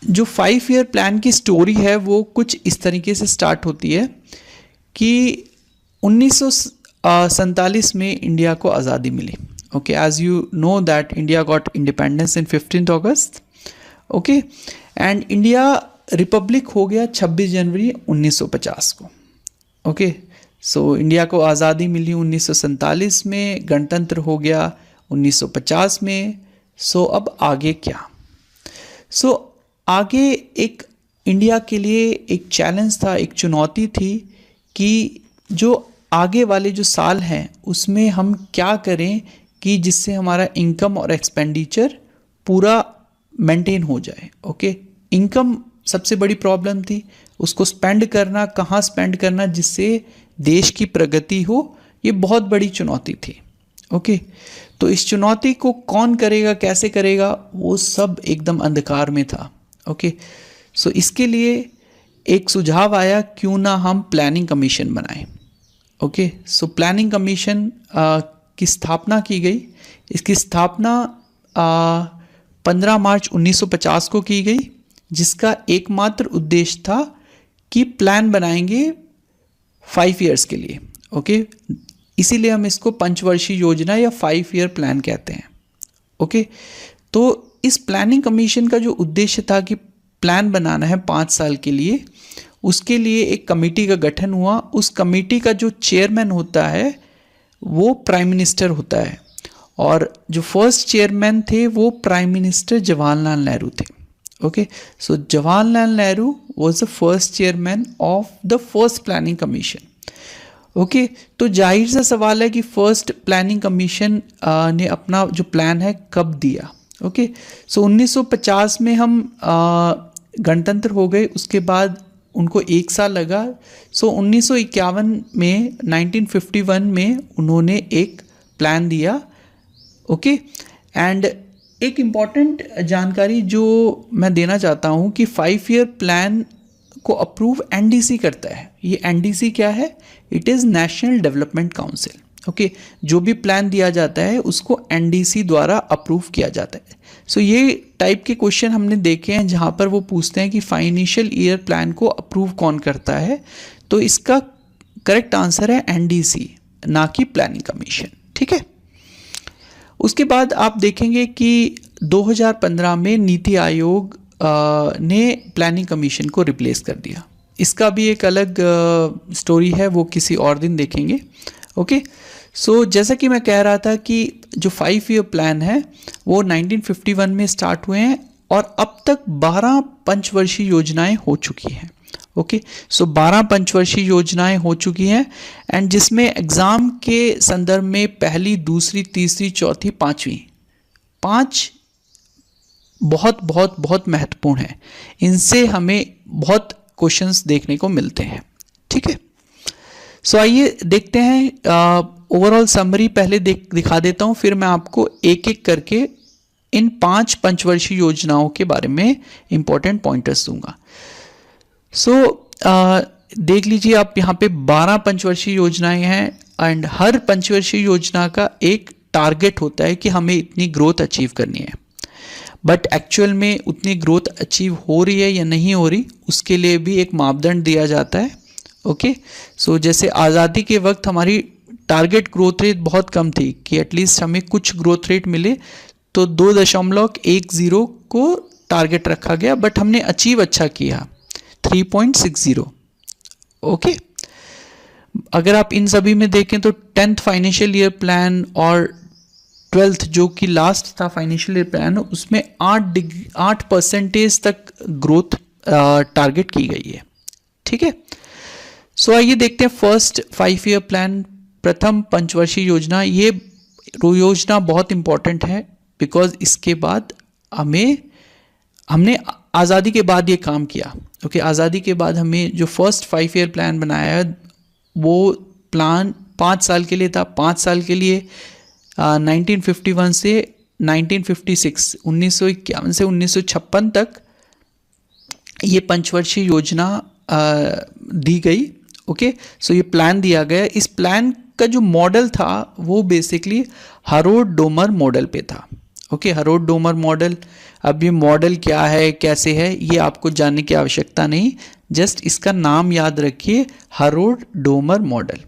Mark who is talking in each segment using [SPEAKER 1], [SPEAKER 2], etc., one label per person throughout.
[SPEAKER 1] जो 5 year plan की story है वो कुछ इस तरीके से स्टार्ट होती है कि 1947 में इंडिया को आज़ादी मिली. Okay, as you know that India got independence in 15 August. Okay, and India republic हो गया 26 जनवरी 1950 को. ओके, सो इंडिया को आज़ादी मिली 1947 में, गणतंत्र हो गया 1950 में. सो अब आगे क्या? सो आगे एक इंडिया के लिए एक चैलेंज था, एक चुनौती थी कि जो आगे वाले जो साल हैं उसमें हम क्या करें कि जिससे हमारा इनकम और एक्सपेंडिचर पूरा मेंटेन हो जाए. ओके, इनकम सबसे बड़ी प्रॉब्लम थी, उसको स्पेंड करना, कहाँ स्पेंड करना जिससे देश की प्रगति हो, ये बहुत बड़ी चुनौती थी. ओके, तो इस चुनौती को कौन करेगा, कैसे करेगा, वो सब एकदम अंधकार में था. ओके, सो इसके लिए एक सुझाव आया, क्यों ना हम प्लानिंग कमीशन बनाएं. ओके, सो प्लानिंग कमीशन की स्थापना की गई. इसकी स्थापना 15 मार्च 1950 को की गई, जिसका एकमात्र उद्देश्य था कि प्लान बनाएंगे 5 ईयर्स के लिए. ओके, इसीलिए हम इसको पंचवर्षीय योजना या 5 ईयर प्लान कहते हैं. ओके, तो इस प्लानिंग कमीशन का जो उद्देश्य था कि प्लान बनाना है 5 साल के लिए, उसके लिए एक कमेटी का गठन हुआ. उस कमेटी का जो चेयरमैन होता है वो प्राइम मिनिस्टर होता है, और जो फर्स्ट चेयरमैन थे वो प्राइम मिनिस्टर जवाहरलाल नेहरू थे. Okay, so Jawaharlal Nehru was the first chairman of the first planning commission. Okay, तो जाहिर सा सवाल है कि फर्स्ट प्लानिंग कमीशन ने अपना जो प्लान है कब दिया. ओके, सो 1950 में हम गणतंत्र हो गए, उसके बाद उनको 1 साल लगा. सो 1951 में 1951 में उन्होंने एक प्लान दिया. ओके, एंड एक इम्पॉर्टेंट जानकारी जो मैं देना चाहता हूँ कि 5 ईयर प्लान को अप्रूव एनडीसी करता है. ये एनडीसी क्या है? It is national development council. Okay, जो भी प्लान दिया जाता है उसको एनडीसी द्वारा अप्रूव किया जाता है. सो ये टाइप के क्वेश्चन हमने देखे हैं जहाँ पर वो पूछते हैं कि फाइनेंशियल ईयर प्लान को अप्रूव कौन करता है. तो इसका करेक्ट आंसर है एनडीसी, ना कि प्लानिंग कमीशन. ठीक है, उसके बाद आप देखेंगे कि 2015 में नीति आयोग ने प्लानिंग कमीशन को रिप्लेस कर दिया. इसका भी एक अलग स्टोरी है, वो किसी और दिन देखेंगे. ओके, सो जैसा कि मैं कह रहा था कि जो 5 ईयर प्लान है वो 1951 में स्टार्ट हुए हैं और अब तक 12 पंचवर्षीय योजनाएं हो चुकी हैं. ओके, सो 12 पंचवर्षीय योजनाएं हो चुकी हैं, एंड जिसमें एग्ज़ाम के संदर्भ में पहली, दूसरी, तीसरी, चौथी, पाँचवीं, 5 बहुत बहुत बहुत महत्वपूर्ण है. इनसे हमें बहुत क्वेश्चंस देखने को मिलते हैं. ठीक है, सो आइए देखते हैं. ओवरऑल समरी पहले दिखा देता हूँ, फिर मैं आपको एक एक करके इन 5 पंचवर्षीय योजनाओं के बारे में इंपॉर्टेंट पॉइंटर्स दूंगा. सो देख लीजिए आप, यहाँ पे 12 पंचवर्षीय योजनाएं हैं, एंड हर पंचवर्षीय योजना का एक टारगेट होता है कि हमें इतनी ग्रोथ अचीव करनी है. बट एक्चुअल में उतनी ग्रोथ अचीव हो रही है या नहीं हो रही, उसके लिए भी एक मापदंड दिया जाता है. ओके, सो जैसे आज़ादी के वक्त हमारी टारगेट ग्रोथ रेट बहुत कम थी कि एटलीस्ट हमें कुछ ग्रोथ रेट मिले, तो 2.10 को टारगेट रखा गया, बट हमने अचीव अच्छा किया 3.60. ओके, अगर आप इन सभी में देखें तो 10th फाइनेंशियल ईयर प्लान और 12th जो कि लास्ट था फाइनेंशियल ईयर प्लान, उसमें 8% तक ग्रोथ टारगेट की गई है. ठीक है, सो आइए देखते हैं फर्स्ट 5 ईयर प्लान, प्रथम पंचवर्षीय योजना. ये योजना बहुत इंपॉर्टेंट है बिकॉज इसके बाद हमने आज़ादी के बाद ये काम किया. ओके, आज़ादी के बाद हमें जो फर्स्ट 5 ईयर प्लान बनाया है वो प्लान 5 साल के लिए था. 5 साल के लिए 1951 से 1956, 1951 से 1956 तक ये पंचवर्षीय योजना दी गई. ओके, सो ये प्लान दिया गया. इस प्लान का जो मॉडल था वो बेसिकली हरोड डोमर मॉडल पे था. ओके, हरोड डोमर मॉडल अब ये मॉडल क्या है, कैसे है, ये आपको जानने की आवश्यकता नहीं, जस्ट इसका नाम याद रखिए, Harrod Domar model.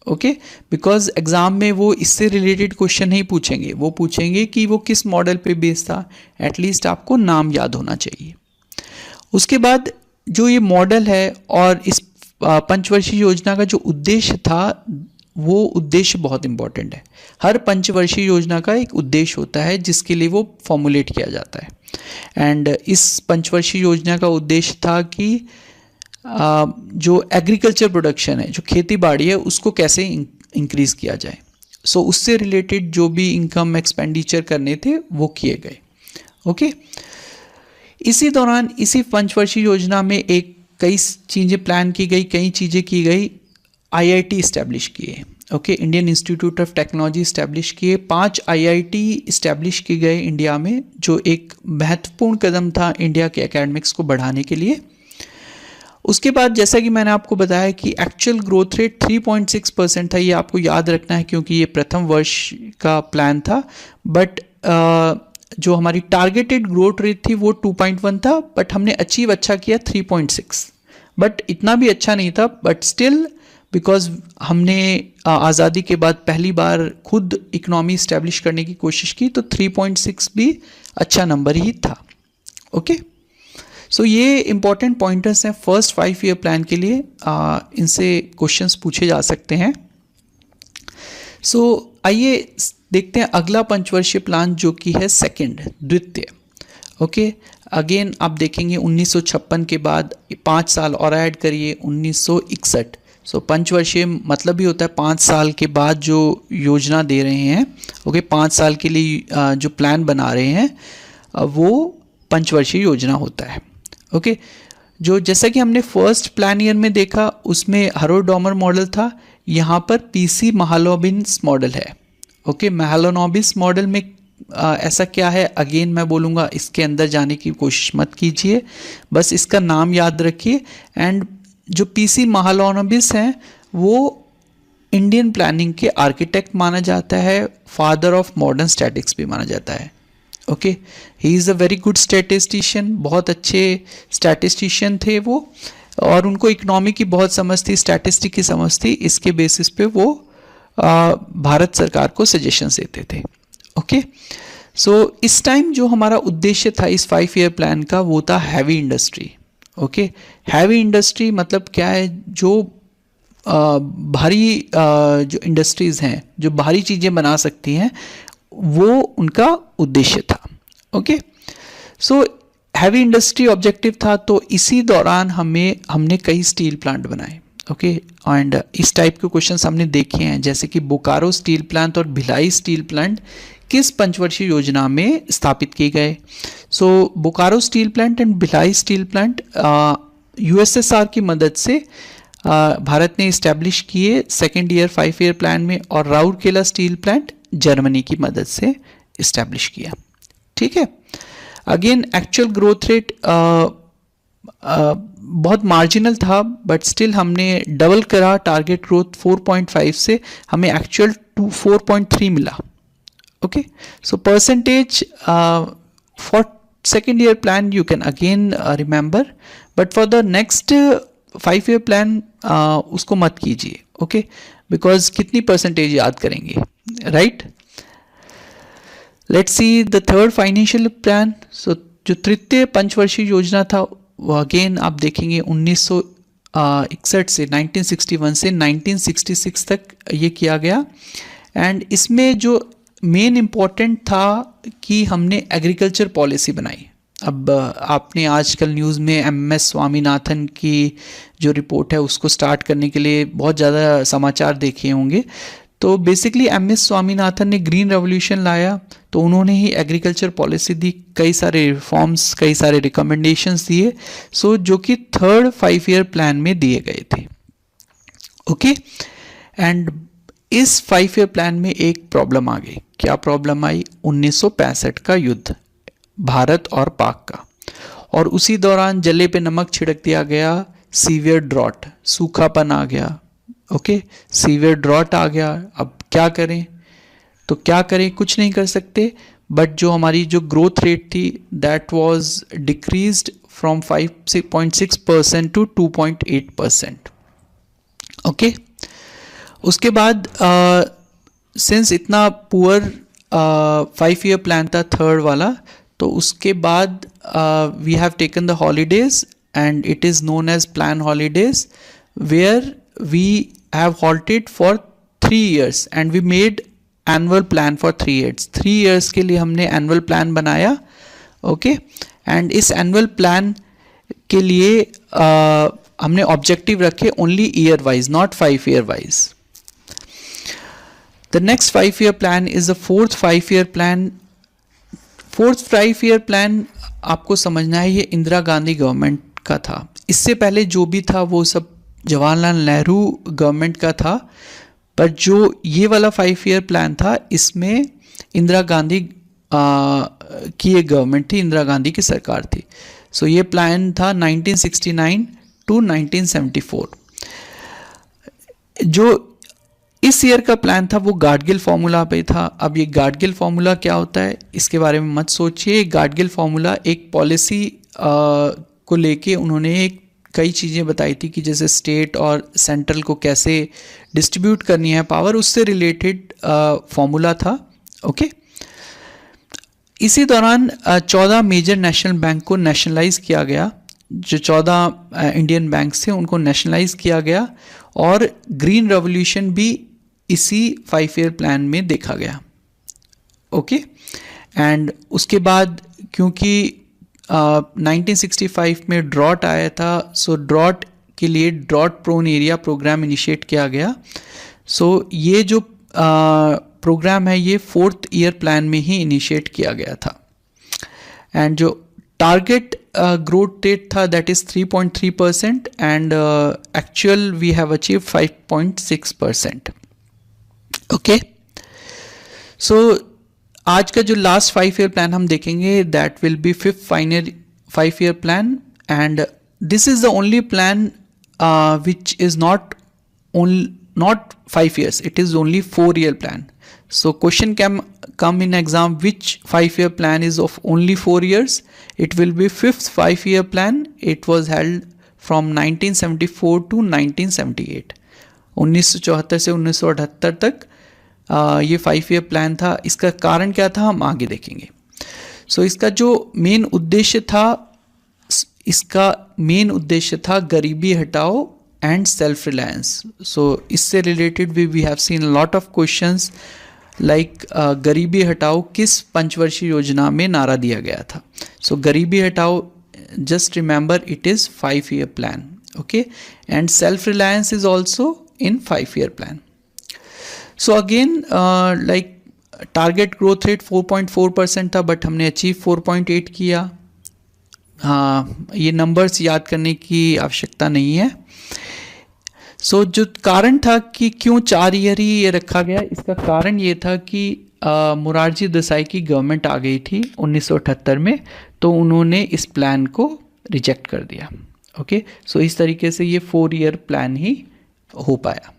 [SPEAKER 1] Okay, because exam में वो इससे रिलेटेड क्वेश्चन नहीं पूछेंगे, वो पूछेंगे कि वो किस मॉडल पे बेस्ड था, एटलीस्ट आपको नाम याद होना चाहिए। उसके बाद जो ये मॉडल है और इस पंचवर्षीय योजना का जो उद्देश्य था, वो उद्देश्य बहुत इंपॉर्टेंट है। हर पंचवर्षीय योजना का एक उद्देश्य होता है जिसके लिए वो फॉर्मुलेट किया जाता है। एंड इस पंचवर्षीय योजना का उद्देश्य था कि जो एग्रीकल्चर प्रोडक्शन है, जो खेती बाड़ी है, उसको कैसे इंक्रीज किया जाए। सो उससे रिलेटेड जो भी इनकम एक्सपेंडिचर करने थे वो किए गए। ओके, इसी दौरान इसी पंचवर्षीय योजना में एक कई चीज़ें प्लान की गई, कई चीज़ें की गई। आईआईटी इस्टेब्लिश किए, okay, Indian institute of technology establish किए। 5 आईआईटी इस्टेब्लिश किए गए इंडिया में, जो एक महत्वपूर्ण कदम था इंडिया के एकेडमिक्स को बढ़ाने के लिए। उसके बाद जैसा कि मैंने आपको बताया कि एक्चुअल ग्रोथ रेट 3.6% था, ये आपको याद रखना है क्योंकि ये प्रथम वर्ष का प्लान था। बट जो हमारी टारगेटेड ग्रोथ रेट थी वो 2.1 था, बट हमने अचीव अच्छा किया 3.6, बट इतना भी अच्छा नहीं था। बट स्टिल बिकॉज हमने आज़ादी के बाद पहली बार खुद इकोनॉमी इस्टेब्लिश करने की कोशिश की, तो 3.6 भी अच्छा नंबर ही था। ओके, सो ये इंपॉर्टेंट पॉइंटर्स हैं फर्स्ट 5 ईयर प्लान के लिए, इनसे क्वेश्चंस पूछे जा सकते हैं। सो आइए देखते हैं अगला पंचवर्षीय प्लान जो कि है सेकंड, द्वितीय। ओके, अगेन आप देखेंगे 1956 के बाद 5 साल और ऐड करिए 1961। सो पंचवर्षीय मतलब भी होता है 5 साल के बाद जो योजना दे रहे हैं। ओके, 5 साल के लिए जो प्लान बना रहे हैं वो पंचवर्षीय योजना होता है। ओके, जो जैसा कि हमने फर्स्ट प्लान ईयर में देखा उसमें हरोड डोमर मॉडल था, यहाँ पर पीसी महालोबिन्स मॉडल है। ओके, महालोनोबिस मॉडल में ऐसा क्या है, अगेन मैं बोलूँगा, इसके अंदर जाने की कोशिश मत कीजिए, बस इसका नाम याद रखिए। एंड जो पीसी महालोनोबिस हैं वो इंडियन प्लानिंग के आर्किटेक्ट माना जाता है, फादर ऑफ मॉडर्न स्टैटिक्स भी माना जाता है। Okay, he is a very good statistician, बहुत अच्छे स्टैटिस्टिशियन थे वो, और उनको इकोनॉमी की बहुत समझ थी, स्टैटिस्टिक की समझ थी। इसके बेसिस पे वो भारत सरकार को सजेशंस देते थे। ओके, सो इस टाइम जो हमारा उद्देश्य था इस 5 ईयर प्लान का वो था heavy industry. Okay, heavy industry मतलब क्या है, जो भारी जो इंडस्ट्रीज़ हैं, जो भारी चीज़ें बना सकती हैं, वो उनका उद्देश्य था। Okay, so heavy industry objective था, तो इसी दौरान हमने कई स्टील प्लांट बनाए। ओके, एंड इस टाइप के क्वेश्चंस हमने देखे हैं, जैसे कि बोकारो स्टील प्लांट और भिलाई स्टील प्लांट किस पंचवर्षीय योजना में स्थापित किए गए। So Bokaro steel plant and Bhilai steel plant USSR की मदद से भारत ने इस्टेब्लिश किए सेकेंड ईयर 5 ईयर प्लान में, और राउरकेला स्टील प्लांट जर्मनी की मदद से इस्टेब्लिश किया। ठीक है, अगेन एक्चुअल ग्रोथ रेट बहुत मार्जिनल था, बट स्टिल हमने डबल करा टारगेट ग्रोथ 4.5 से, हमें एक्चुअल 4.3 मिला। Okay, so percentage for second year plan you can again remember, but for the next 5 year plan उसको मत कीजिए। ओके, बिकॉज कितनी परसेंटेज याद करेंगे, right. Let's see the third financial plan. So जो तृतीय पंचवर्षीय योजना था वो अगेन आप देखेंगे 1961 से 1961 से 1966 तक ये किया गया। एंड इसमें जो मेन इम्पॉर्टेंट था कि हमने एग्रीकल्चर पॉलिसी बनाई। अब आपने आजकल न्यूज़ में एमएस स्वामीनाथन की जो रिपोर्ट है उसको स्टार्ट करने के लिए बहुत ज़्यादा समाचार देखे होंगे। तो बेसिकली एमएस स्वामीनाथन ने ग्रीन रेवोल्यूशन लाया, तो उन्होंने ही एग्रीकल्चर पॉलिसी दी, कई सारे रिफॉर्म्स, कई सारे रिकमेंडेशंस दिए, सो जो कि थर्ड 5 ईयर प्लान में दिए गए थे। ओके, एंड इस 5 ईयर प्लान में एक प्रॉब्लम आ गई। क्या प्रॉब्लम आई? 1965 का युद्ध, भारत और पाक का, और उसी दौरान जले पे नमक छिड़क दिया गया, सीवियर ड्रॉट, सूखापन आ गया। ओके, सीवियर ड्रॉट आ गया। अब क्या करें? तो क्या करें? कुछ नहीं कर सकते, बट जो हमारी जो ग्रोथ रेट थी that was decreased from 5.6% to 2.8%. Okay, उसके बाद सिंस इतना पुअर 5 ईयर प्लान था थर्ड वाला, तो उसके बाद we have taken the holidays and it is known as plan holidays, where we have halted for 3 years and we made annual plan for 3 years. 3 years के लिए हमने annual plan बनाया. Okay, and इस annual plan के लिए हमने objective रखे only year wise, not 5 year wise. The next 5-year plan is the fourth 5-year plan. Fourth 5-year plan आपको समझना है, ये इंदिरा गांधी गवर्नमेंट का था. इससे पहले जो भी था वो सब जवाहरलाल नेहरू गवर्नमेंट का था, पर जो ये वाला 5-year plan था इसमें इंदिरा गांधी की एक गवर्नमेंट थी, इंदिरा गांधी की सरकार थी. सो ये प्लान था 1969 टू 1974. जो इस ईयर का प्लान था वो गाडगिल फार्मूला पे था. अब ये गाडगिल फार्मूला क्या होता है इसके बारे में मत सोचिए. गाडगिल फार्मूला एक पॉलिसी को लेके उन्होंने कई चीज़ें बताई थी कि जैसे स्टेट और सेंट्रल को कैसे डिस्ट्रीब्यूट करनी है पावर, उससे रिलेटेड फार्मूला था. ओके, इसी दौरान 14 मेजर नेशनल बैंक को नेशनलाइज किया गया. जो 14 इंडियन बैंक्स थे उनको नेशनलाइज किया गया, और ग्रीन रेवोल्यूशन भी इसी 5-year प्लान में देखा गया. ओके, एंड उसके बाद क्योंकि 1965 में ड्रॉट आया था, सो ड्रॉट के लिए drought prone area programme initiate किया गया. सो ये जो प्रोग्राम है ये 4th ईयर प्लान में ही इनिशिएट किया गया था. एंड जो टारगेट ग्रोथ रेट था that is 3.3% and actual we have achieve 5.6%. Okay, so आज का जो लास्ट 5-year प्लान हम देखेंगे that will be 5th 5-year plan, and this is the only plan which is not 5 years, it is only 4-year plan. So question can come in exam, which 5-year plan is of only 4 years. It will be 5th 5-year plan. It was held from 1974 to 1978. 1974 से 1978 तक ये 5-year plan था. इसका कारण क्या था हम आगे देखेंगे. सो इसका जो मेन उद्देश्य था गरीबी हटाओ एंड सेल्फ रिलायंस. सो इससे related we have seen lot of questions like गरीबी हटाओ किस पंचवर्षीय योजना में नारा दिया गया था. सो गरीबी हटाओ, just remember it is 5-year plan. Okay, and self reliance is also in 5-year plan. So again like target growth rate 4.4% था, बट हमने अचीव 4.8 किया. हाँ, ये नंबर्स याद करने की आवश्यकता नहीं है. सो जो कारण था कि क्यों 4 ईयर ही ये रखा गया, इसका कारण ये था कि मोरारजी देसाई की गवर्नमेंट आ गई थी 1978 में, तो उन्होंने इस प्लान को रिजेक्ट कर दिया. ओके, सो इस तरीके से ये 4 ईयर प्लान ही हो पाया.